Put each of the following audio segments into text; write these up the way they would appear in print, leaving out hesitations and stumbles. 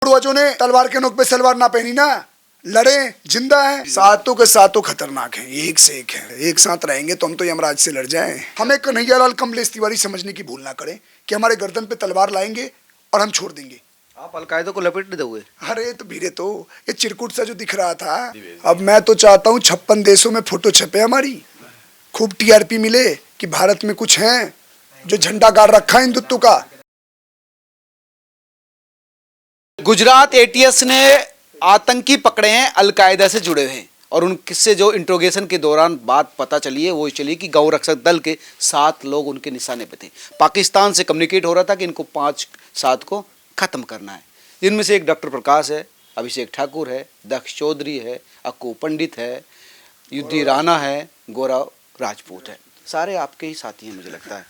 पूर्वजों ने तलवार के नोक पे सलवार ना पहनी ना, लड़े, जिंदा है। सातों के सातों खतरनाक हैं, एक से एक है। एक साथ रहेंगे तो हम तो यमराज से लड़ जाएं। हमें कन्हैयालाल कमलेश तिवारी समझने की भूल ना करें कि हमारे गर्दन पे तलवार लाएंगे और हम छोड़ देंगे। आप अलकायदा को लपेट दोगे? अरे तो भीरे तो ये चिरकुट सा जो दिख रहा था, अब मैं तो चाहता हूँ 56 देशों में फोटो छपे हमारी, खूब टीआरपी मिले कि भारत में कुछ है जो झंडा गाड़ रखा है हिंदुत्व का। गुजरात एटीएस ने आतंकी पकड़े हैं, अलकायदा से जुड़े हुए हैं, और उनसे जो इंट्रोगेशन के दौरान बात पता चली है वो चली कि गौ रक्षक दल के 7 लोग उनके निशाने पे थे। पाकिस्तान से कम्युनिकेट हो रहा था कि इनको 5-7 को खत्म करना है, जिनमें से एक डॉक्टर प्रकाश है, अभिषेक ठाकुर है, दक्ष चौधरी है, अक्कू पंडित है, युद्धि राणा है, गौरव राजपूत है। सारे आपके ही साथी हैं मुझे लगता है।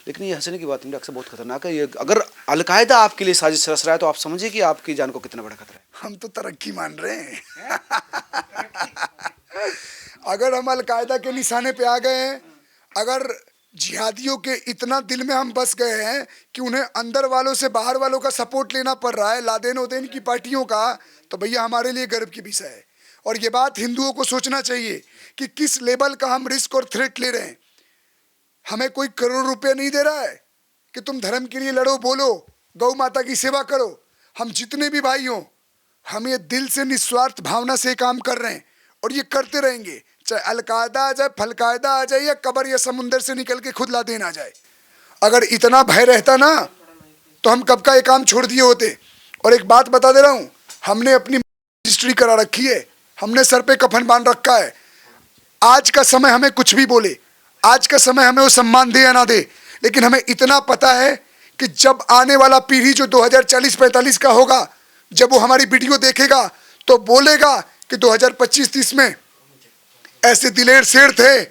लेकिन ये हंसने की बात नहीं, अक्सर बहुत खतरनाक है ये। अगर अलकायदा आपके लिए साजिश रच रहा है तो आप समझिए कि आपकी जान को कितना बड़ा खतरा है। हम तो तरक्की मान रहे हैं। अगर हम अलकायदा के निशाने पे आ गए हैं, अगर जिहादियों के इतना दिल में हम बस गए हैं कि उन्हें अंदर वालों से बाहर वालों का सपोर्ट लेना पड़ रहा है, लादेन उदेन की पार्टियों का, तो भैया हमारे लिए गर्व की विषय है। और ये बात हिंदुओं को सोचना चाहिए कि किस लेवल का हम रिस्क और थ्रेट ले रहे हैं। हमें कोई करोड़ रुपए नहीं दे रहा है कि तुम धर्म के लिए लड़ो, बोलो, गौ माता की सेवा करो। हम जितने भी भाई हों, हम ये दिल से निस्वार्थ भावना से काम कर रहे हैं और ये करते रहेंगे, चाहे अलकायदा आ जाए, फलकायदा आ जाए, या कबर या समुंदर से निकल के खुद लादेन आ जाए। अगर इतना भय रहता ना तो हम कब का ये काम छोड़ दिए होते। और एक बात बता दे रहा हूँ, हमने अपनी रजिस्ट्री करा रखी है, हमने सर पे कफन बांध रखा है। आज का समय हमें कुछ भी बोले, आज का समय हमें वो सम्मान दे या ना दे, लेकिन हमें इतना पता है कि जब आने वाला पीढ़ी जो 2040-45 का होगा, जब वो हमारी वीडियो देखेगा तो बोलेगा कि 2025-30 में ऐसे दिलेर शेर थे,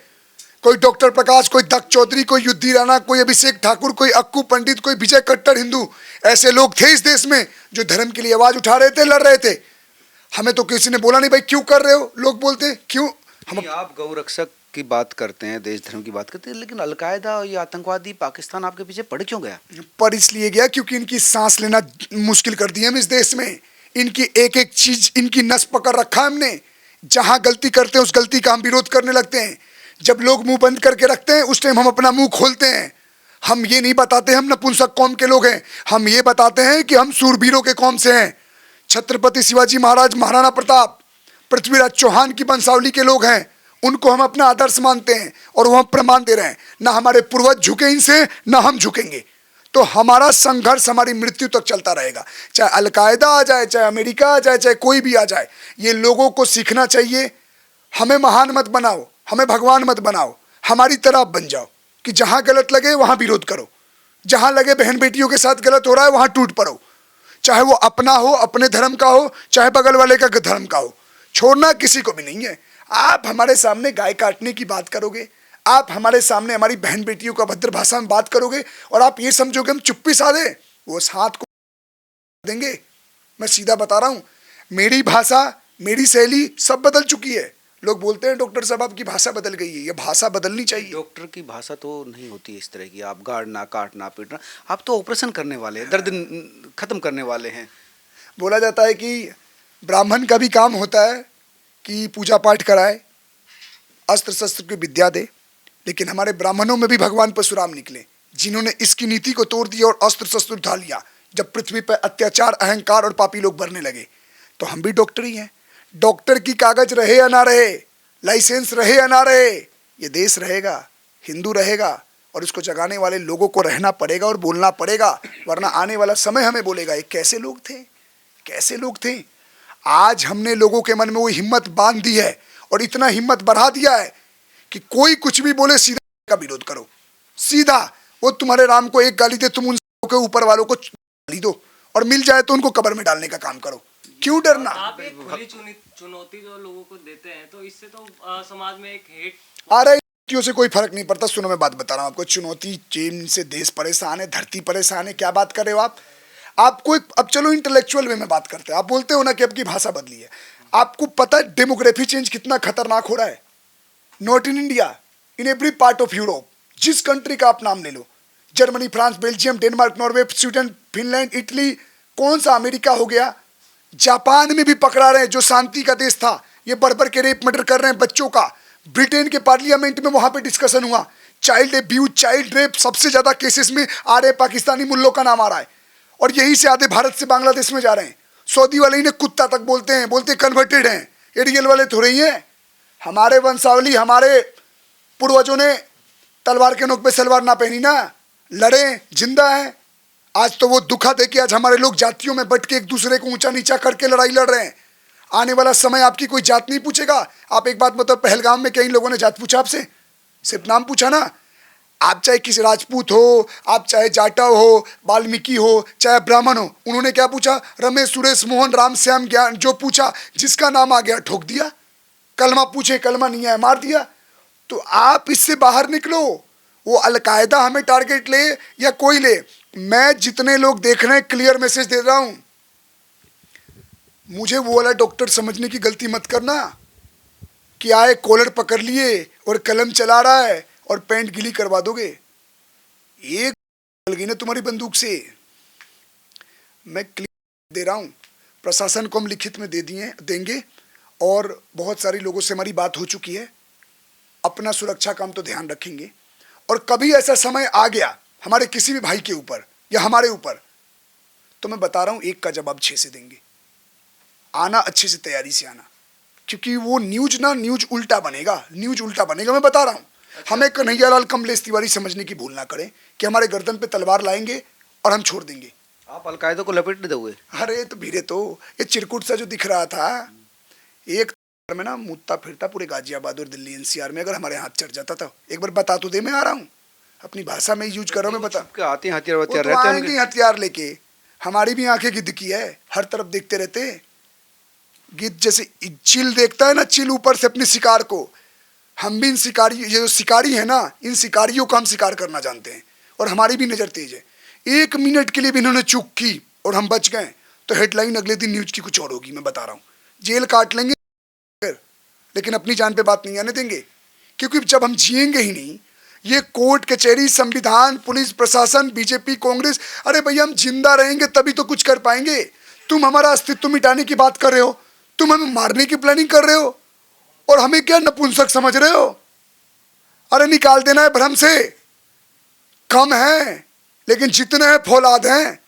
कोई डॉक्टर प्रकाश, कोई दक्ष चौधरी, कोई युद्धि राणा, कोई अभिषेक ठाकुर, कोई अक्कू पंडित, कोई विजय कट्टर हिंदू, ऐसे लोग थे इस देश में जो धर्म के लिए आवाज उठा रहे थे, लड़ रहे थे। हमें तो किसी ने बोला नहीं भाई क्यों कर रहे हो, लोग बोलते हैं क्यों। हम आप गौ रक्षक की बात करते हैं, देश धर्म की बात करते हैं, लेकिन अलकायदा और ये आतंकवादी पाकिस्तान आपके पीछे पड़ क्यों गया? पर इसलिए गया क्योंकि इनकी सांस लेना मुश्किल कर दी हम इस देश में। इनकी एक एक चीज, इनकी नस पकड़ रखा हमने। जहां गलती करते हैं उस गलती का हम विरोध करने लगते हैं। जब लोग मुंह बंद करके रखते हैं उस टाइम हम अपना मुंह खोलते हैं। हम ये नहीं बताते हम नपुंसक कौम के लोग हैं, हम ये बताते हैं कि हम सूरबीरों के कौम से हैं। छत्रपति शिवाजी महाराज, महाराणा प्रताप, पृथ्वीराज चौहान की वंशावली के लोग हैं, उनको हम अपना आदर्श मानते हैं और वो हम प्रमाण दे रहे हैं। ना हमारे पूर्वज झुके इनसे, ना हम झुकेंगे। तो हमारा संघर्ष हमारी मृत्यु तक चलता रहेगा, चाहे अलकायदा आ जाए, चाहे अमेरिका आ जाए, चाहे कोई भी आ जाए। ये लोगों को सीखना चाहिए, हमें महान मत बनाओ, हमें भगवान मत बनाओ, हमारी तरह बन जाओ कि जहां गलत लगे वहां विरोध करो, जहां लगे बहन बेटियों के साथ गलत हो रहा है वहां टूट पड़ो, चाहे वो अपना हो, अपने धर्म का हो, चाहे बगल वाले का धर्म का हो। छोड़ना किसी को भी नहीं है। आप हमारे सामने गाय काटने की बात करोगे, आप हमारे सामने हमारी बहन बेटियों का भद्र भाषा में बात करोगे और आप ये समझोगे हम चुप्पी साधे, वो उस हाथ को देंगे। मैं सीधा बता रहा हूं, मेरी भाषा, मेरी शैली सब बदल चुकी है। लोग बोलते हैं डॉक्टर साहब आपकी भाषा बदल गई है, ये भाषा बदलनी चाहिए। डॉक्टर की भाषा तो नहीं होती इस तरह की, आप गाड़ना, काटना, पीटना। आप तो ऑपरेशन करने वाले हैं, दर्द खत्म करने वाले हैं। बोला जाता है कि ब्राह्मण का भी काम होता है कि पूजा पाठ कराए, अस्त्र शस्त्र की विद्या दे, लेकिन हमारे ब्राह्मणों में भी भगवान परशुराम निकले, जिन्होंने इसकी नीति को तोड़ दिया और अस्त्र शस्त्र उठा लिया। जब पृथ्वी पर अत्याचार, अहंकार और पापी लोग बढ़ने लगे, तो हम भी डॉक्टर ही हैं। डॉक्टर की कागज रहे या ना रहे, लाइसेंस रहे या ना रहे, ये देश रहेगा, हिंदू रहेगा, और इसको जगाने वाले लोगों को रहना पड़ेगा और बोलना पड़ेगा, वरना आने वाला समय हमें बोलेगा ये कैसे लोग थे, कैसे लोग थे। आज हमने लोगों के मन में वो हिम्मत बांध दी है और इतना हिम्मत बढ़ा दिया है कि कोई कुछ भी बोले सीधा का विरोध करो। सीधा वो तुम्हारे राम को एक गाली दे, तुम उन के ऊपर वालों को गाली दो, और मिल जाए तो उनको कब्र में डालने का काम करो। क्यों डरना? आप एक खुली चुनौती जो लोगों को देते हैं, तो इससे तो समाज में एक हेट आ रहा है। चुनौतियों से कोई फर्क नहीं पड़ता। सुनो मैं बात बता रहा हूँ आपको, चुनौती चीन से देश परेशान है, धरती परेशान है, क्या बात कर रहे हो आप। आपको अब चलो इंटेलेक्चुअल वे में बात करते हैं। आप बोलते हो ना कि आपकी भाषा बदली है, आपको पता है डेमोग्राफी चेंज कितना खतरनाक हो रहा है। Not in India, in every part of Europe, जिस कंट्री का आप नाम ले लो, Germany, France, Belgium, Denmark, Norway, Sweden, Finland, Italy, कौन सा अमेरिका हो गया, जापान में भी पकड़ा रहे हैं जो शांति का देश था, ये बर्बर के रेप मर्डर कर रहे हैं बच्चों का। ब्रिटेन के पार्लियामेंट में वहां पे डिस्कशन हुआ, चाइल्ड अब्यूज, चाइल्ड रेप, सबसे ज्यादा केसेस में आ रहे पाकिस्तानी मुल्लों का नाम आ रहा है, और यहीं से आधे भारत से बांग्लादेश में जा रहे हैं। सऊदी वाले इन्हें कुत्ता तक बोलते हैं, बोलते कन्वर्टेड हैं, ये रियल वाले थोड़े ही हैं। हमारे वंशावली, हमारे पूर्वजों ने तलवार के नोक पे सलवार ना पहनी ना, लड़े, जिंदा हैं। आज तो वो दुखा दे के आज हमारे लोग जातियों में बट के एक दूसरे को ऊंचा नीचा करके लड़ाई लड़ रहे हैं। आने वाला समय आपकी कोई जात नहीं पूछेगा। आप एक बात बताओ, पहलगाम में कई लोगों ने जात पूछा आपसे? सिर्फ नाम पूछा ना। आप चाहे किसी राजपूत हो, आप चाहे जाटव हो, वाल्मीकि हो, चाहे ब्राह्मण हो, उन्होंने क्या पूछा? रमेश, सुरेश, मोहन, राम, श्याम, ज्ञान, जो पूछा, जिसका नाम आ गया ठोक दिया। कलमा पूछे, कलमा नहीं आया, मार दिया। तो आप इससे बाहर निकलो। वो अलकायदा हमें टारगेट ले या कोई ले, मैं जितने लोग देख रहे हैं क्लियर मैसेज दे रहा हूं, मुझे वो वाला डॉक्टर समझने की गलती मत करना कि आए कॉलर पकड़ लिए और कलम चला रहा है और पैंट गीली करवा दोगे। एक चल गई ना तुम्हारी बंदूक से। मैं क्लियर दे रहा हूं, प्रशासन को हम लिखित में देंगे, और बहुत सारे लोगों से हमारी बात हो चुकी है। अपना सुरक्षा काम तो ध्यान रखेंगे, और कभी ऐसा समय आ गया हमारे किसी भी भाई के ऊपर या हमारे ऊपर, तो मैं बता रहा हूं एक का जवाब 6 से देंगे। आना अच्छे से, तैयारी से आना, क्योंकि वो न्यूज उल्टा बनेगा, मैं बता रहा हूं। हमें कन्हैयालाल कमलेश तिवारी समझने की भूल ना करें कि हमारे गर्दन पे तलवार लाएंगे और हम छोड़ देंगे। आप अलकायदा को लपेट दोगे? अरे तो भीरे, तो ये चिरकुट सा जो दिख रहा था, एक में ना मुद्दा फिरता पूरे गाजियाबाद और दिल्ली एनसीआर में, अगर हमारे हाथ चढ़ जाता था। एक बार बता तो दे, मैं आ रहा हूँ, अपनी भाषा में यूज कर रहा हूँ, मैं बता। आते हैं हथियार तो रहते हैं, हथियार लेके। हमारी भी आंखें गिद्ध की है, हर तरफ देखते रहते। गिद्ध जैसे चिल देखता है ना, चिल ऊपर से अपने शिकार को, हम भी इन शिकारी, ये जो शिकारी है ना, इन शिकारियों का हम शिकार करना जानते हैं, और हमारी भी नजर तेज है। 1 मिनट के लिए भी इन्होंने चूक की और हम बच गए तो हेडलाइन अगले दिन न्यूज की कुछ और होगी, मैं बता रहा हूँ। जेल काट लेंगे लेकिन अपनी जान पे बात नहीं आने देंगे, क्योंकि जब हम जिएंगे ही नहीं, ये कोर्ट कचहरी, संविधान, पुलिस प्रशासन, बीजेपी, कांग्रेस, अरे भैया हम जिंदा रहेंगे तभी तो कुछ कर पाएंगे। तुम हमारा अस्तित्व मिटाने की बात कर रहे हो, तुम हमें मारने की प्लानिंग कर रहे हो, और हमें क्या नपुंसक समझ रहे हो? अरे निकाल देना है भ्रम से। कम है लेकिन जितने हैं फौलाद हैं,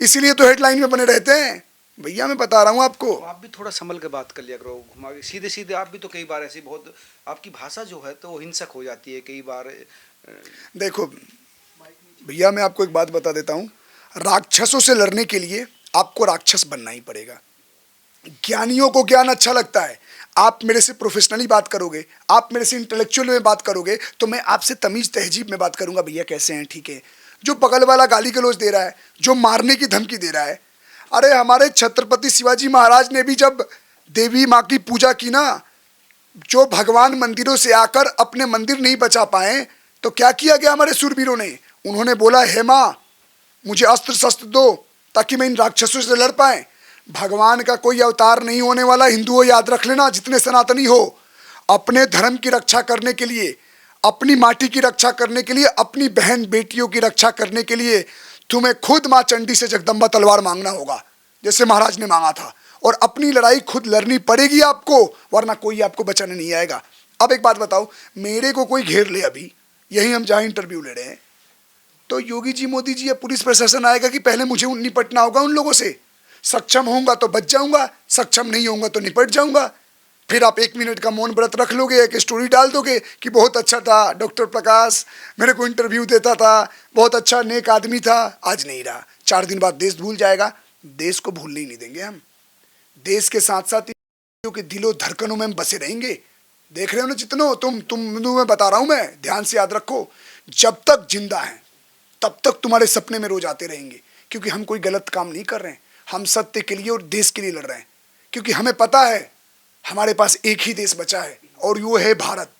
इसीलिए तो हेडलाइन में बने रहते हैं। भैया मैं बता रहा हूँ आपको। तो आप भी थोड़ा संभल के बात कर लिया करो, घुमा के सीधे सीधे। आप भी तो कई बार ऐसी बहुत, आपकी भाषा जो है तो हिंसक हो जाती है कई बार। देखो भैया, मैं आपको एक बात बता देता हूँ, राक्षसों से लड़ने के लिए आपको राक्षस बनना ही पड़ेगा। ज्ञानियों को ज्ञान अच्छा लगता है। आप मेरे से प्रोफेशनली बात करोगे, आप मेरे से इंटेलेक्चुअल में बात करोगे, तो मैं आपसे तमीज तहजीब में बात करूंगा। भैया कैसे हैं, ठीक है। जो बगल वाला गाली गलौज दे रहा है, जो मारने की धमकी दे रहा है, अरे हमारे छत्रपति शिवाजी महाराज ने भी जब देवी माँ की पूजा की ना, जो भगवान मंदिरों से आकर अपने मंदिर नहीं बचा पाए, तो क्या किया गया हमारे सूरवीरों ने? उन्होंने बोला, हे माँ मुझे अस्त्र शस्त्र दो ताकि मैं इन राक्षसों से लड़ पाए। भगवान का कोई अवतार नहीं होने वाला, हिंदुओं याद रख लेना, जितने सनातनी हो। अपने धर्म की रक्षा करने के लिए, अपनी माटी की रक्षा करने के लिए, अपनी बहन बेटियों की रक्षा करने के लिए तुम्हें खुद माँ चंडी से जगदम्बा तलवार मांगना होगा, जैसे महाराज ने मांगा था, और अपनी लड़ाई खुद लड़नी पड़ेगी आपको, वरना कोई आपको बचाने नहीं आएगा। अब एक बात बताओ, मेरे को कोई घेर ले, अभी यही हम जहाँ इंटरव्यू ले रहे हैं, तो योगी जी, मोदी जी या पुलिस प्रशासन आएगा कि पहले मुझे निपटना होगा उन लोगों से। सक्षम होऊंगा तो बच जाऊंगा, सक्षम नहीं होऊंगा तो निपट जाऊंगा। फिर आप 1 मिनट का मौन व्रत रख लोगे, एक स्टोरी डाल दोगे कि बहुत अच्छा था डॉक्टर प्रकाश, मेरे को इंटरव्यू देता था, बहुत अच्छा नेक आदमी था। आज नहीं रहा, 4 दिन बाद देश भूल जाएगा। देश को भूलने ही नहीं देंगे हम। देश के साथ साथ के दिलों धड़कनों में हम बसे रहेंगे। देख रहे हो ना, जितनों तुम मैं बता रहा हूं, मैं ध्यान से याद रखो, जब तक जिंदा हैं तब तक तुम्हारे सपने में रोज आते रहेंगे, क्योंकि हम कोई गलत काम नहीं कर रहे हैं। हम सत्य के लिए और देश के लिए लड़ रहे हैं, क्योंकि हमें पता है हमारे पास एक ही देश बचा है, और वो है भारत।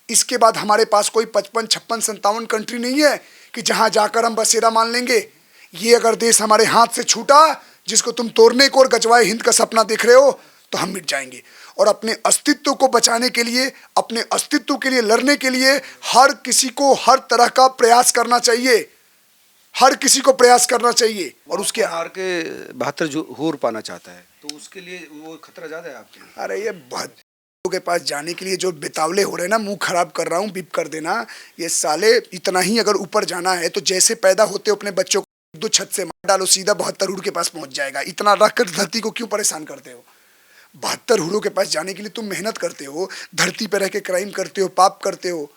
इसके बाद हमारे पास कोई 55, 56, 57 कंट्री नहीं है कि जहां जाकर हम बसेरा मान लेंगे। ये अगर देश हमारे हाथ से छूटा, जिसको तुम तोड़ने को और गजवाए हिंद का सपना देख रहे हो, तो हम मिट जाएंगे। और अपने अस्तित्व को बचाने के लिए, अपने अस्तित्व के लिए लड़ने के लिए हर किसी को हर तरह का प्रयास करना चाहिए। हर किसी को प्रयास करना चाहिए। और उसके हार के 72 हूर पाना चाहता है, तो उसके लिए वो खतरा ज्यादा है आपके लिए। अरे ये बहुत के पास जाने के लिए जो बेतावले हो रहे हैं ना, मुंह खराब कर रहा हूँ, बीप कर देना। ये साले इतना ही अगर ऊपर जाना है तो जैसे पैदा होते हो अपने बच्चों को 2 छत से मार डालो, सीधा 72 हूर के पास पहुंच जाएगा। इतना रख कर धरती को क्यों परेशान करते हो? 72 हूरों के पास जाने के लिए तुम मेहनत करते हो, धरती पर रह के क्राइम करते हो, पाप करते हो,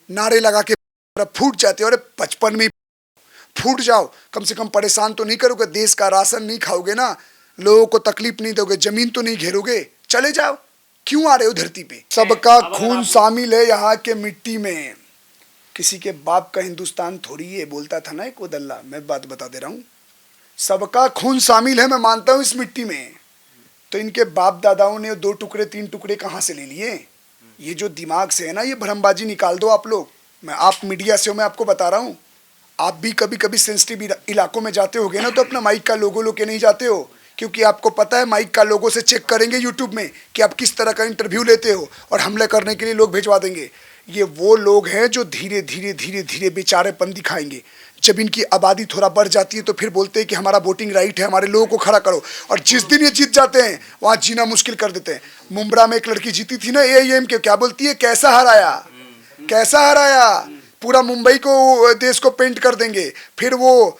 नारे लगा के फूट जाते हो। अरे 55 में फूट जाओ, कम से कम परेशान तो नहीं करोगे, देश का राशन नहीं खाओगे ना, लोगों को तकलीफ नहीं दोगे, जमीन तो नहीं घेरोगे, चले जाओ। क्यों आ रहे हो धरती पे? सबका खून शामिल है यहाँ के मिट्टी में, किसी के बाप का हिंदुस्तान थोड़ी है। बोलता था ना एक वो दल्ला, मैं बात बता दे रहा हूँ, सबका खून शामिल है, मैं मानता हूँ इस मिट्टी में। तो इनके बाप दादाओं ने 2 टुकड़े 3 टुकड़े कहाँ से ले लिए? ये जो दिमाग से है ना, ये भ्रमबाजी निकाल दो आप लोग। मैं आप मीडिया से हो, मैं आपको बता रहा हूँ, आप भी कभी कभी सेंसिटिव इलाकों में जाते होगे ना, तो अपना माइक का लोगो लो के नहीं जाते हो, क्योंकि आपको पता है माइक का लोगो से चेक करेंगे यूट्यूब में कि आप किस तरह का इंटरव्यू लेते हो, और हमले करने के लिए लोग भिजवा देंगे। ये वो लोग हैं जो धीरे धीरे धीरे धीरे बेचारेपन दिखाएंगे। जब इनकी आबादी थोड़ा बढ़ जाती है तो फिर बोलते हैं कि हमारा वोटिंग राइट है, हमारे लोगों को खड़ा करो, और जिस दिन ये जीत जाते हैं वहाँ जीना मुश्किल कर देते हैं। मुंब्रा में एक लड़की जीती थी ना AIM के, क्या बोलती है, कैसा हराया, कैसा हराया, पूरा मुंबई को देश को पेंट कर देंगे। फिर वो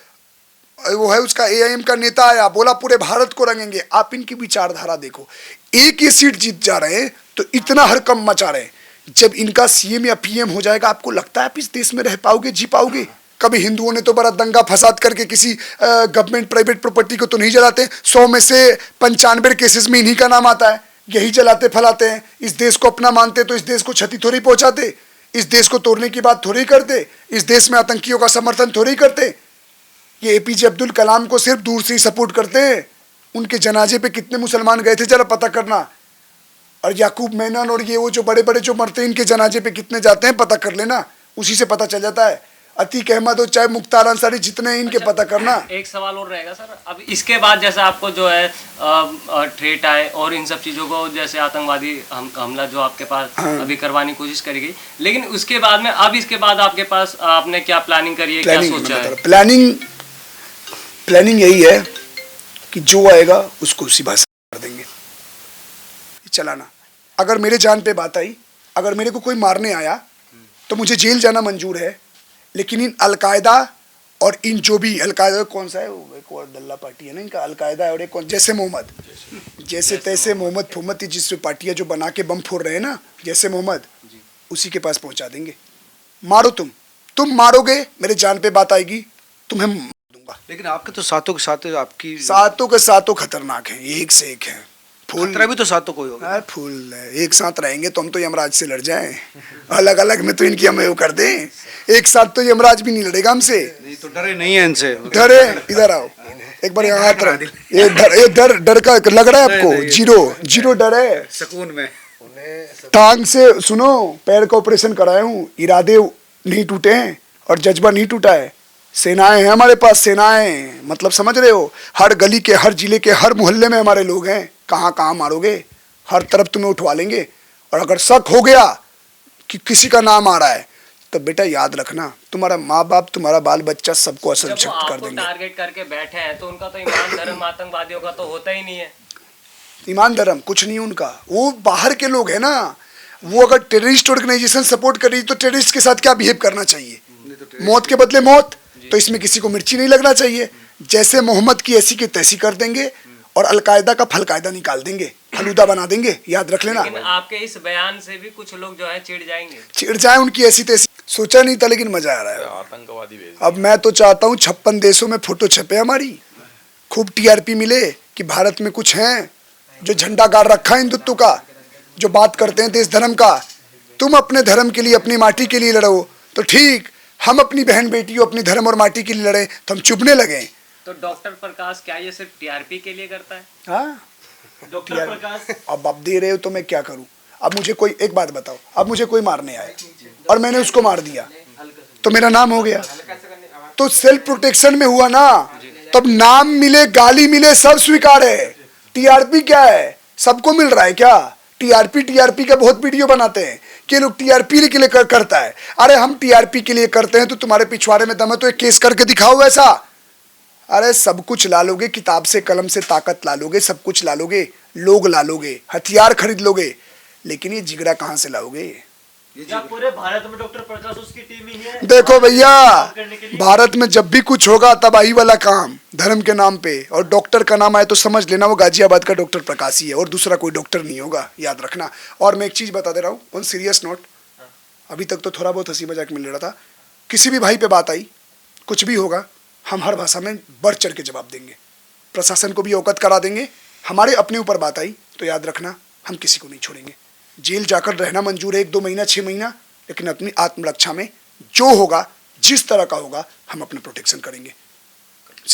है उसका AIM का नेता आया, बोला पूरे भारत को रंगेंगे। आप इनकी विचारधारा देखो, एक ही सीट जीत जा रहे हैं तो इतना हरकम मचा रहे हैं। जब इनका CM या PM हो जाएगा, आपको लगता है आप इस देश में रह पाओगे, जी पाओगे? कभी हिंदुओं ने तो बड़ा दंगा फसाद करके किसी गवर्नमेंट प्राइवेट प्रॉपर्टी को तो नहीं जलाते। 100 में से 95 केसेस में इन्हीं का नाम आता है, यही जलाते फैलाते हैं। इस देश को अपना मानते तो इस देश को क्षति थोड़ी पहुंचाते, इस देश को तोड़ने की बात थोड़ी करते, इस देश में आतंकियों का समर्थन थोड़ी करते। ये APJ अब्दुल कलाम को सिर्फ दूर से ही सपोर्ट करते हैं। उनके जनाजे पे कितने मुसलमान गए थे जरा पता करना। और याकूब मेनन और ये वो जो बड़े बड़े जो मरते हैं, इनके जनाजे पे कितने जाते हैं पता कर लेना, उसी से पता चल जाता है। अतीक अहमद और चाहे मुख्तार अंसारी जितने हैं, इनके पता करना। एक सवाल और रहेगा सर, अब इसके बाद जैसे आपको जो है थ्रेट आए और इन सब चीज़ों को, जैसे आतंकवादी हमला जो आपके पास अभी करवाने की कोशिश करी गई, लेकिन उसके बाद में अब इसके बाद आपके पास आपने क्या प्लानिंग करी है, क्या सोचा है? प्लानिंग यही है कि जो आएगा उसको उसी भाषा कर देंगे, चलाना। अगर मेरे जान पे बात आई, अगर मेरे को कोई मारने आया तो मुझे जेल जाना मंजूर है, लेकिन इन अलकायदा और इन जो भी अलकायदा कौन सा है वो, एक और दल्ला पार्टी है ना इनका, अलकायदा और एक कौन, जैसे मोहम्मद, जैसे तैसे मोहम्मद फुम्मद, जिस पार्टियाँ जो बना के बम फोड़ रहे हैं ना, जैसे मोहम्मद, उसी के पास पहुंचा देंगे। मारो तुम मारोगे, मेरे जान पे बात आएगी, तुम्हें दूंगा। लेकिन आपके तो सातों के साथ आपकी सातों के सातों खतरनाक हैं, एक से एक हैं। फूल खतरा भी तो सातों को ही होगा। फूल एक साथ रहेंगे तो हम तो यमराज से लड़ जाएं, अलग अलग में तो इनकी हमें वो कर दें। एक साथ तो यमराज भी नहीं लड़ेगा हमसे। तो डरे नहीं है इनसे, डरे, इधर आओ एक बार यहाँ हाथ रख। ये डर का लग रहा है आपको? जीरो डर है। सुकून में टांग से सुनो, पैर का ऑपरेशन कराया हूँ, इरादे नहीं टूटे हैं और जज्बा नहीं टूटा है। सेनाएं हैं हमारे पास, सेनाएं, मतलब समझ रहे हो, हर गली के, हर जिले के, हर मोहल्ले में हमारे लोग हैं। कहाँ कहाँ मारोगे, हर तरफ तुम्हें उठवा लेंगे। और अगर शक हो गया कि किसी का नाम आ रहा है तो बेटा याद रखना, तुम्हारा माँ बाप, तुम्हारा बाल बच्चा, सबको असर शक्त कर देंगे। टारगेट करके बैठे हैं तो उनका तो ईमान धर्म आतंकवादियों का तो होता ही नहीं है। ईमान धर्म कुछ नहीं उनका, वो बाहर के लोग हैं ना। वो अगर टेररिस्ट ऑर्गेनाइजेशन सपोर्ट कर रही तो टेररिस्ट के साथ क्या बिहेव करना चाहिए? मौत के बदले मौत। तो इसमें किसी को मिर्ची नहीं लगना चाहिए। जैसे मोहम्मद की ऐसी की तैसी कर देंगे और अलकायदा का फलकायदा निकाल देंगे, फलूदा बना देंगे, याद रख लेना। लेकिन आपके इस बयान से भी कुछ लोग जो है चिढ़ जाएंगे। चिढ़ जाए उनकी ऐसी तैसी, सोचा नहीं था लेकिन मजा आ रहा है। आतंकवादी अब मैं तो चाहता हूँ 56 देशों में फोटो छपे हमारी, खूब TRP मिले कि भारत में कुछ हैं जो झंडा गाड़ रखा है हिंदुत्व का, जो बात करते हैं देश धर्म का। तुम अपने धर्म के लिए, अपनी माटी के लिए लड़ो तो ठीक, हम अपनी बहन बेटियों, अपनी धर्म और माटी के लिए लड़े तो हम चुभने लगे। तो डॉक्टर प्रकाश क्या ये सिर्फ TRP के लिए करता है? हाँ, डॉक्टर प्रकाश अब आप दे रहे हो तो मैं क्या करूं? अब मुझे कोई एक बात बताओ, अब मुझे कोई मारने आए और मैंने उसको मार दिया तो मेरा नाम हो गया? तो सेल्फ प्रोटेक्शन में हुआ ना। तब नाम मिले, गाली मिले, सब स्वीकार है। TRP क्या है? सबको मिल रहा है क्या? टीआरपी का बहुत वीडियो बनाते हैं कि लोग टीआरपी के लिए करता है। अरे हम टीआरपी के लिए करते हैं तो तुम्हारे पिछवाड़े में दम है तो एक केस करके दिखाओ ऐसा। अरे सब कुछ ला लोगे, किताब से कलम से ताकत ला लोगे, सब कुछ ला लोगे, लोग ला लोगे, हथियार खरीद लोगे, लेकिन ये जिगरा कहां से लाओगे? पूरे भारत में डॉक्टर प्रकाश उसकी टीम ही है। देखो भैया, भारत में जब भी कुछ होगा तबाही वाला काम धर्म के नाम पे और डॉक्टर का नाम आए तो समझ लेना वो गाजियाबाद का डॉक्टर प्रकाश ही है और दूसरा कोई डॉक्टर नहीं होगा, याद रखना। और मैं एक चीज बता दे रहा हूँ ऑन सीरियस नोट, अभी तक तो थोड़ा बहुत हंसी मजाक मिल रहा था, किसी भी भाई पे बात आई, कुछ भी होगा, हम हर भाषा में बढ़ चढ़ के जवाब देंगे, प्रशासन को भी अवगत करा देंगे। हमारे अपने ऊपर बात आई तो याद रखना हम किसी को नहीं छोड़ेंगे। जेल जाकर रहना मंजूर है 1-2 महीना 6 महीना, लेकिन अपनी आत्मरक्षा में जो होगा जिस तरह का होगा हम अपना प्रोटेक्शन करेंगे।